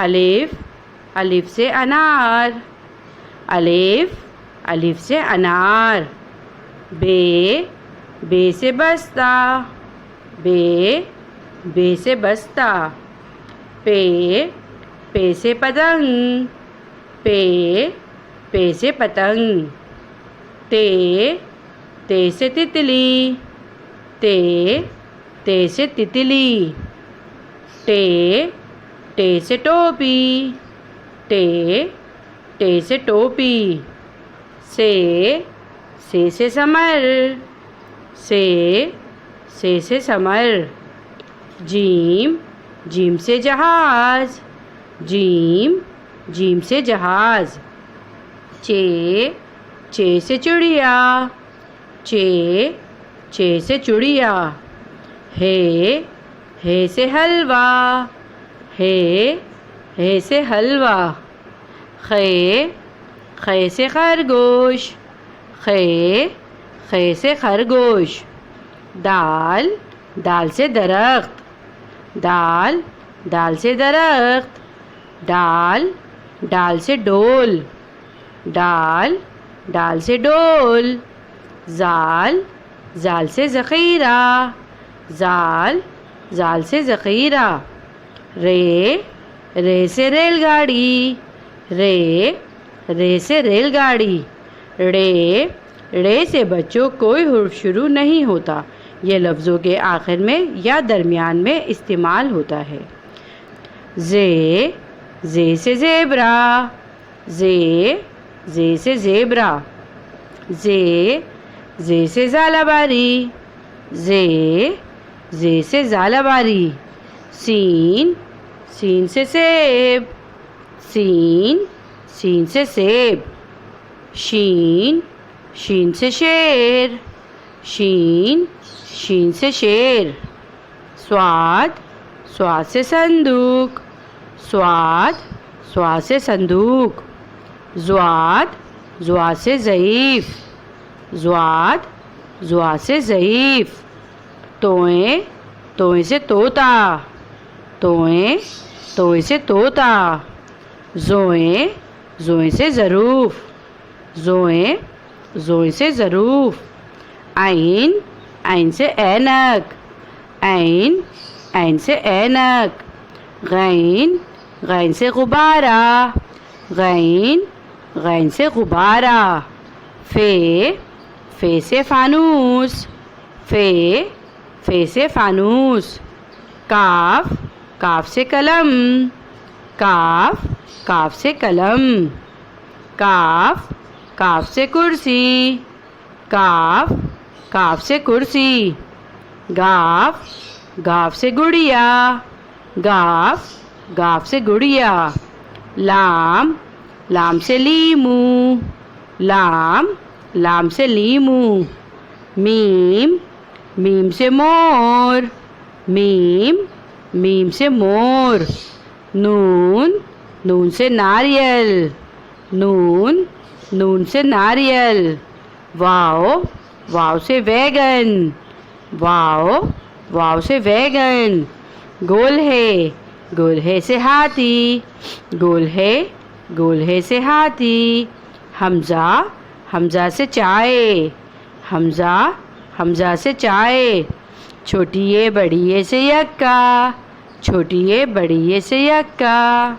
الف الف سے انار، الف الف سے انار۔ بے بے سے بستہ، بے بے سے بستہ۔ پے پے سے پتنگ، پے پے سے پتنگ۔ تے تے سے تتلی، تے تے سے تتلی۔ ٹے ٹے سے ٹوپی، ٹے ٹے سے ٹوپی۔ سے سے سمر، سے سے سمر۔ جیم جیم سے جہاز، جیم جیم سے جہاز۔ چے چے سے چڑیا، چے چے سے چڑیا۔ ہے سے حلوہ، ہے سے حلوہ۔ خے سے خرگوش، خے سے خرگوش۔ دال دال سے درخت، دال دال سے درخت۔ ڈال ڈال سے ڈول، ڈال ڈال سے ڈول۔ زال زال سے ذخیرہ، زال زال سے ذخیرہ۔ رے سے ریل گاڑی، رے سے ریل گاڑی۔ ڑے سے بچوں کوئی حرف شروع نہیں ہوتا، یہ لفظوں کے آخر میں یا درمیان میں استعمال ہوتا ہے۔ زے سے زیبرا، زے سے زیبرا۔ زے سے زالہ باری، زے سے زالہ باری۔ سین سے سیب، سین سے سیب۔ شین سے شیر، شین سے شیر۔ صاد سے صندوق، صاد سے صندوق۔ زواد سے ضعیف، زواد سے ضعیف۔ توئیں سے طوطا، توئیں سے طوطا۔ زوئیں سے ظروف، زوئیں سے ظروف۔ عین سے اینک، عین سے اینک۔ غین سے غبارہ، غین سے غبارہ۔ فے سے فانوس، فے سے فانوس۔ کاف سے قلم، کاف سے قلم۔ کاف سے کرسی، کاف سے کرسی۔ گاف سے گڑیا، گاف سے گڑیا۔ لام سے لیمو، لام سے لیمو۔ میم سے مور، میم سے مور۔ نون سے ناریل، نون سے ناریل۔ واو سے ویگن، واو سے ویگن۔ گول ہے سے ہاتھی، گول ہے سے ہاتھی۔ حمزہ سے چائے، حمزہ سے چائے۔ چھوٹی بڑی سے یکا، چھوٹی بڑی سے یکا۔